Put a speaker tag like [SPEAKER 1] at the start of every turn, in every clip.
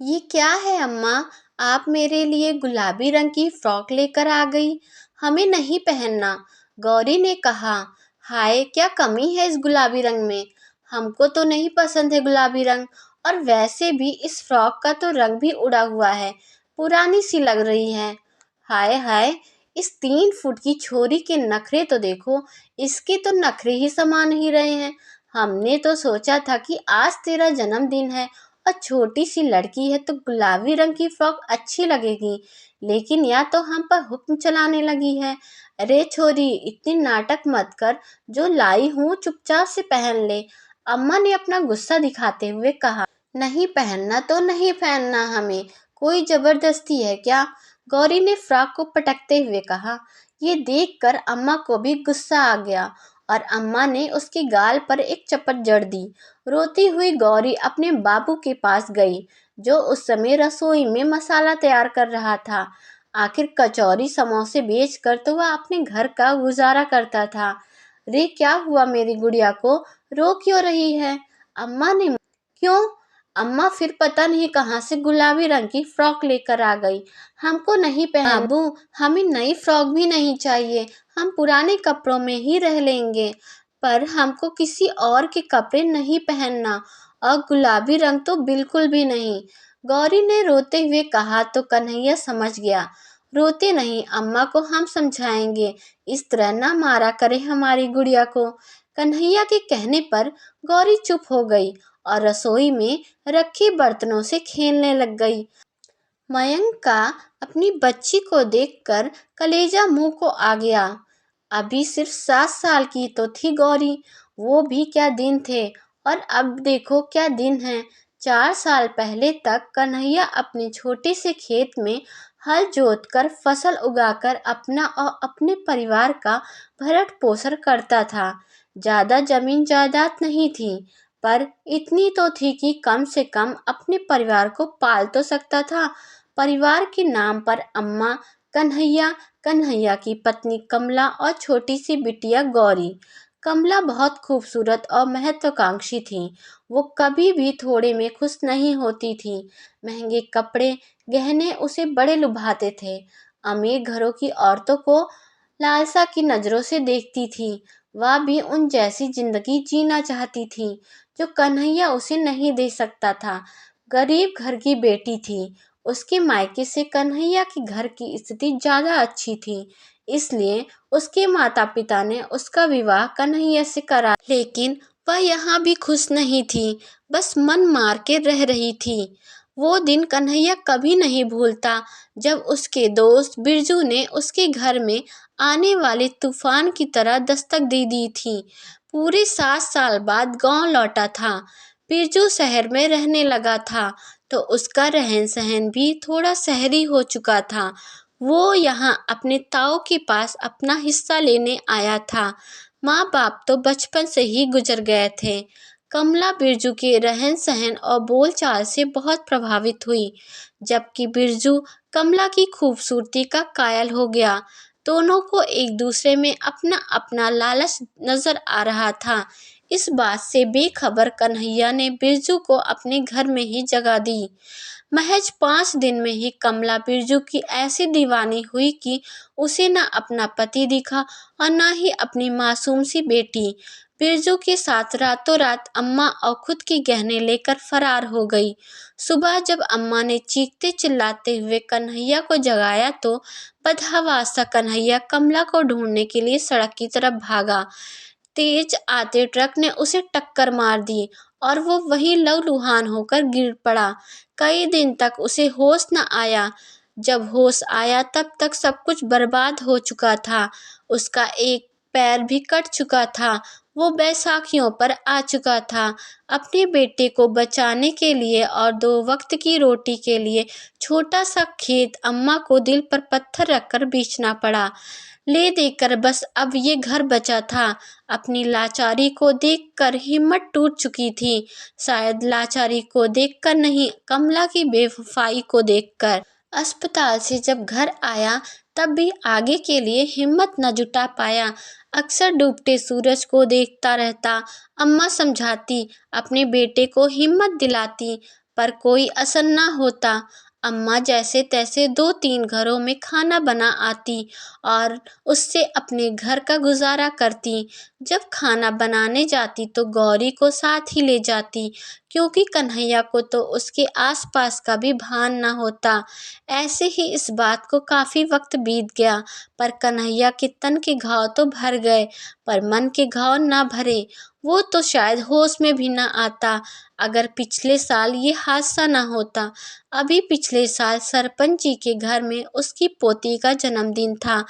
[SPEAKER 1] ये क्या है अम्मा? आप मेरे लिए गुलाबी रंग की फ्रॉक लेकर आ गई। हमें नहीं पहनना। गौरी ने कहा। हाय, क्या कमी है इस गुलाबी रंग में? हमको तो नहीं पसंद है गुलाबी रंग। और वैसे भी इस फ्रॉक का तो रंग भी उड़ा हुआ है, पुरानी सी लग रही है। हाय हाय, इस 3 फुट की छोरी के नखरे तो देखो। इसके तो नखरे ही समा नहीं रहे हैं। हमने तो सोचा था कि आज तेरा जन्मदिन है और छोटी सी लड़की है तो गुलाबी रंग की फ्रॉक अच्छी लगेगी, लेकिन या तो हम पर हुक्म चलाने लगी है। अरे छोरी, इतनी नाटक मत कर। जो लाई हूँ चुपचाप से पहन ले। अम्मा ने अपना गुस्सा दिखाते हुए कहा। नहीं पहनना तो नहीं पहनना, हमें कोई जबरदस्ती है क्या? गौरी ने फ्रॉक को पटकते हुए कहा। ये देखकर अम्मा को भी गुस्सा आ गया और अम्मा ने उसके गाल पर एक चपट जड़ दी। रोती हुई गौरी अपने बाबू के पास गई, जो उस समय रसोई में मसाला तैयार कर रहा था। आखिर कचौरी समोसे बेचकर तो वह अपने घर का गुजारा करता था। रे, क्या हुआ मेरी गुड़िया को? रो क्यों रही है? अम्मा ने। क्यों? अम्मा फिर पता नहीं कहाँ से गुलाबी रंग की फ्रॉक लेकर आ गई। हमको नहीं पहन। बाबू, हमें नई फ्रॉक भी नहीं चाहिए। हम पुराने कपड़ों में ही रह लेंगे, पर हमको किसी और के कपड़े नहीं पहनना, और गुलाबी रंग तो बिल्कुल भी नहीं। गौरी ने रोते हुए कहा तो कन्हैया समझ गया। रोते नहीं, अम्मा को हम समझाएंगे। इस तरह ना मारा करे हमारी गुड़िया को। कन्हैया के कहने पर गौरी चुप हो गई और रसोई में रखे बर्तनों से खेलने लग गई। मयंक का अपनी बच्ची को देखकर कलेजा मुंह को आ गया। अभी सिर्फ 7 साल की तो थी गौरी। वो भी क्या दिन थे, और अब देखो क्या दिन है। 4 साल पहले तक कन्हैया अपने छोटे से खेत में हल जोतकर फसल उगाकर अपना और अपने परिवार का भरण पोषण करता था। ज़्यादा जमीन जायदाद नहीं थी, पर इतनी तो थी कि कम से कम अपने परिवार को पाल तो सकता था। परिवार के नाम पर अम्मा, कन्हैया, कन्हैया की पत्नी कमला और छोटी सी बिटिया गौरी। कमला बहुत खूबसूरत और महत्वाकांक्षी थी। वो कभी भी थोड़े में खुश नहीं होती थी। महंगे कपड़े, गहने उसे बड़े लुभाते थे। अमीर घरों की औरतों को लालसा की नज़रों से देखती थी। वह भी उन जैसी जिंदगी जीना चाहती थी जो कन्हैया उसे नहीं दे सकता था। गरीब घर की बेटी थी। उसके मायके से कन्हैया के घर की स्थिति ज़्यादा अच्छी थी, इसलिए उसके माता पिता ने उसका विवाह कन्हैया से करा। लेकिन वह यहाँ भी खुश नहीं थी, बस मन मार के रह रही थी। वो दिन कन्हैया कभी नहीं भूलता जब उसके दोस्त बिरजू ने उसके घर में आने वाले तूफान की तरह दस्तक दे दी थी। पूरे 7 साल बाद गांव लौटा था। बिरजू शहर में रहने लगा था, तो उसका रहन सहन भी थोड़ा शहरी हो चुका था। वो यहाँ अपने ताऊ के पास अपना हिस्सा लेने आया था। माँ बाप तो बचपन से ही गुजर गए थे। कमला बिरजू के रहन सहन और बोलचाल से बहुत प्रभावित हुई, जबकि बिरजू कमला की खूबसूरती का कायल हो गया। दोनों को एक दूसरे में अपना अपना लालच नजर आ रहा था। इस बात से बेखबर कन्हैया ने बिरजू को अपने घर में ही जगह दी। महज 5 दिन में ही कमला बिरजू की ऐसी दीवानी हुई कि उसे न अपना पति दिखा और न ही अपनी मासूम सी बेटी। बिरजू के साथ रातों रात अम्मा और खुद के गहने लेकर फरार हो गई। सुबह जब अम्मा ने चीखते चिल्लाते हुए कन्हैया को जगाया तो बदहवासा कन्हैया कमला को ढूंढने के लिए सड़क की तरफ भागा। तेज आते ट्रक ने उसे टक्कर मार दी और वो वहीं लहूलुहान होकर गिर पड़ा। कई दिन तक उसे होश न आया। जब होश आया तब तक सब कुछ बर्बाद हो चुका था। उसका एक पैर भी कट चुका था। वो बैसाखियों पर आ चुका था। अपने बेटे को बचाने के लिए और 2 वक्त की रोटी के लिए छोटा सा खेत अम्मा को दिल पर पत्थर रखकर बेचना पड़ा। ले देकर बस अब ये घर बचा था। अपनी लाचारी को देखकर हिम्मत टूट चुकी थी। शायद लाचारी को देखकर नहीं, कमला की बेवफाई को देखकर। अस्पताल से जब घर आया तब भी आगे के लिए हिम्मत न जुटा पाया। अक्सर डूबते सूरज को देखता रहता। अम्मा समझाती, अपने बेटे को हिम्मत दिलाती, पर कोई असर ना होता। अम्मा जैसे तैसे 2-3 घरों में खाना बना आती और उससे अपने घर का गुजारा करती। जब खाना बनाने जाती तो गौरी को साथ ही ले जाती, क्योंकि कन्हैया को तो उसके आसपास का भी भान ना होता। ऐसे ही इस बात को काफ़ी वक्त बीत गया, पर कन्हैया के तन के घाव तो भर गए, पर मन के घाव ना भरे। वो तो शायद होश में भी ना आता अगर पिछले साल ये हादसा ना होता। अभी पिछले साल सरपंच जी के घर में उसकी पोती का जन्मदिन था।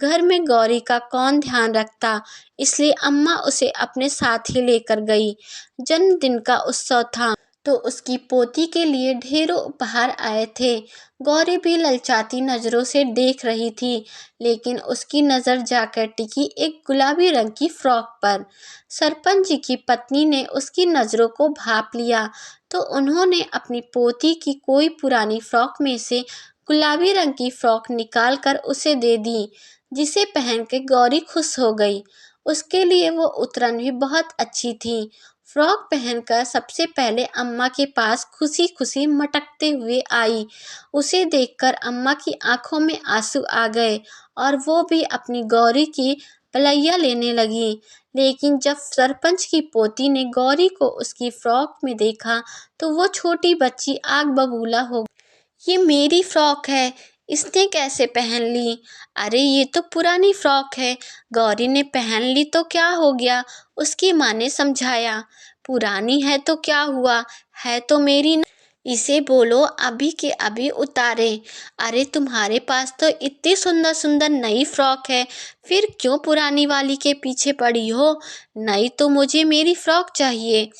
[SPEAKER 1] घर में गौरी का कौन ध्यान रखता, इसलिए अम्मा उसे अपने साथ ही लेकर गई। जन्मदिन का उत्सव था तो उसकी पोती के लिए ढेरों उपहार आए थे। गौरी भी ललचाती नज़रों से देख रही थी, लेकिन उसकी नज़र जाकर टिकी एक गुलाबी रंग की फ्रॉक पर। सरपंच जी की पत्नी ने उसकी नज़रों को भांप लिया तो उन्होंने अपनी पोती की कोई पुरानी फ्रॉक में से गुलाबी रंग की फ्रॉक निकाल कर उसे दे दी, जिसे पहन के गौरी खुश हो गई। उसके लिए वो उतरन भी बहुत अच्छी थी। फ्रॉक पहनकर सबसे पहले अम्मा के पास खुशी खुशी मटकते हुए आई। उसे देखकर अम्मा की आंखों में आंसू आ गए और वो भी अपनी गौरी की पलैया लेने लगी। लेकिन जब सरपंच की पोती ने गौरी को उसकी फ्रॉक में देखा तो वो छोटी बच्ची आग बबूला हो गई। ये मेरी फ्रॉक है, इसने कैसे पहन ली? अरे ये तो पुरानी फ्रॉक है, गौरी ने पहन ली तो क्या हो गया? उसकी माँ ने समझाया। पुरानी है तो क्या हुआ, है तो मेरी न। इसे बोलो अभी के अभी उतारे। अरे तुम्हारे पास तो इतनी सुंदर सुंदर नई फ्रॉक है, फिर क्यों पुरानी वाली के पीछे पड़ी हो? नई तो मुझे मेरी फ्रॉक चाहिए।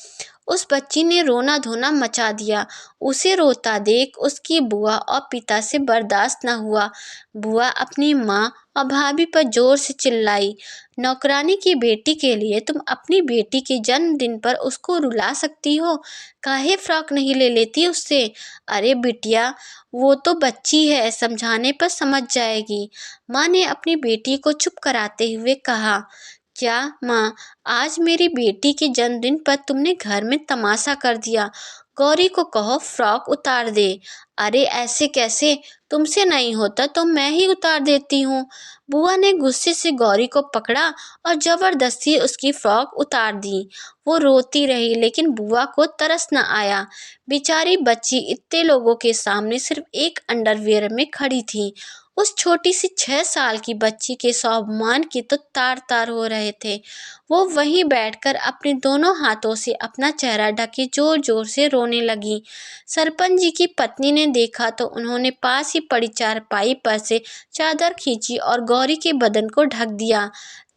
[SPEAKER 1] उस बच्ची ने रोना धोना मचा दिया। उसे रोता देख उसकी बुआ और पिता से बर्दाश्त न हुआ। बुआ अपनी माँ और भाभी पर जोर से चिल्लाई, नौकरानी की बेटी के लिए तुम अपनी बेटी के जन्मदिन पर उसको रुला सकती हो? काहे फ्रॉक नहीं ले लेती उससे? अरे बिटिया, वो तो बच्ची है, समझाने पर समझ जाएगी। माँ ने अपनी बेटी को चुप कराते हुए कहा। क्या माँ, आज मेरी बेटी के जन्मदिन पर तुमने घर में तमाशा कर दिया। गौरी को कहो फ्रॉक उतार दे। अरे ऐसे कैसे, तुमसे नहीं होता तो मैं ही उतार देती हूँ। बुआ ने गुस्से से गौरी को पकड़ा और जबरदस्ती उसकी फ्रॉक उतार दी। वो रोती रही लेकिन बुआ को तरस न आया। बेचारी बच्ची इतने लोगों के सामने सिर्फ एक अंडरवियर में खड़ी थी। उस छोटी सी 6 साल की बच्ची के स्वाभिमान की तो तार तार हो रहे थे। वो वहीं बैठकर अपने दोनों हाथों से अपना चेहरा ढके जोर जोर से रोने लगी। सरपंच जी की पत्नी ने देखा तो उन्होंने पास ही पड़ी चारपाई पर से चादर खींची और गौरी के बदन को ढक दिया।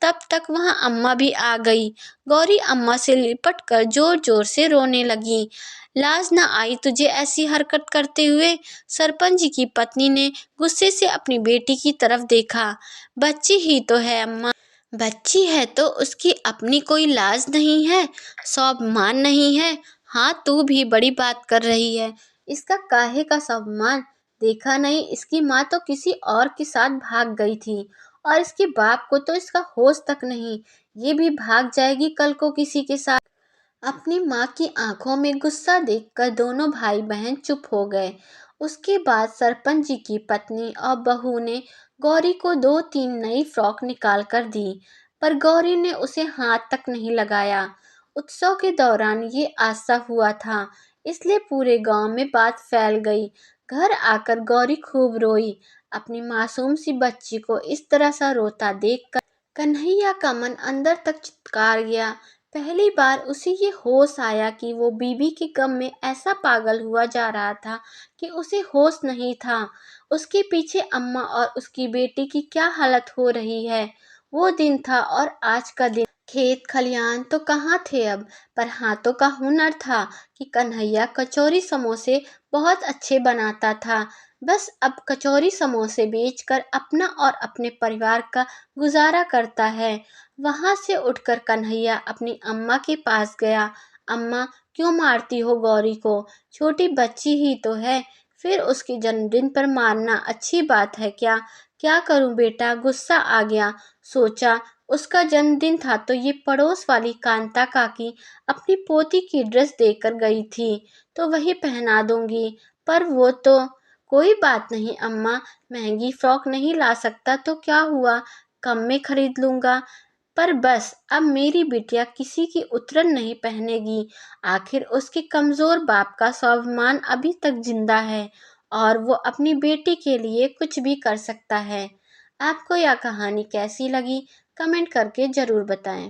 [SPEAKER 1] तब तक वहां अम्मा भी आ गई। गौरी अम्मा से लिपट कर जोर जोर से रोने लगी। लाज न आई तुझे ऐसी हरकत करते हुए? सरपंच जी की पत्नी ने गुस्से से अपनी बेटी की तरफ देखा। बच्ची ही तो है अम्मा, बच्ची है तो उसकी अपनी कोई लाज नहीं है, स्वाभिमान नहीं है। हाँ तू भी बड़ी बात कर रही है, इसका काहे का स्वाभिमान? देखा नहीं, इसकी माँ तो किसी और के साथ भाग गई थी और इसके बाप को तो इसका होश तक नहीं, ये भी भाग जाएगी कल को किसी के साथ। अपनी माँ की आंखों में गुस्सा देखकर दोनों भाई बहन चुप हो गए। उसके बाद सरपंच जी की पत्नी और बहू ने गौरी को 2-3 नई फ्रॉक निकाल कर दी, पर गौरी ने उसे हाथ तक नहीं लगाया। उत्सव के दौरान ये हादसा हुआ था, इसलिए पूरे गांव में बात फैल गई। घर आकर गौरी खूब रोई। अपनी मासूम सी बच्ची को इस तरह सा रोता देखकर कन्हैया का मन अंदर तक चित्कार गया। पहली बार उसे ये होश आया कि वो बीबी के गम में ऐसा पागल हुआ जा रहा था कि उसे होश नहीं था। उसके पीछे अम्मा और उसकी बेटी की क्या हालत हो रही है। वो दिन था और आज का दिन। खेत खलियान तो कहाँ थे अब, पर हाथों का हुनर था कि कन्हैया कचौरी समोसे बहुत अच्छे बनाता था। बस अब कचौरी समोसे बेचकर अपना और अपने परिवार का गुजारा करता है। वहां से उठकर कन्हैया अपनी अम्मा के पास गया। अम्मा, क्यों मारती हो गौरी को? छोटी बच्ची ही तो है, फिर उसके जन्मदिन पर मारना अच्छी बात है क्या? क्या करूं बेटा, गुस्सा आ गया। सोचा उसका जन्मदिन था तो ये पड़ोस वाली कांता काकी अपनी पोती की ड्रेस देकर गई थी, तो वही पहना दूंगी। पर वो तो कोई बात नहीं अम्मा, महंगी फ्रॉक नहीं ला सकता तो क्या हुआ, कम में खरीद लूंगा। पर बस अब मेरी बिटिया किसी की उतरन नहीं पहनेगी। आखिर उसके कमजोर बाप का स्वाभिमान अभी तक जिंदा है और वो अपनी बेटी के लिए कुछ भी कर सकता है। आपको यह कहानी कैसी लगी, कमेंट करके जरूर बताएं।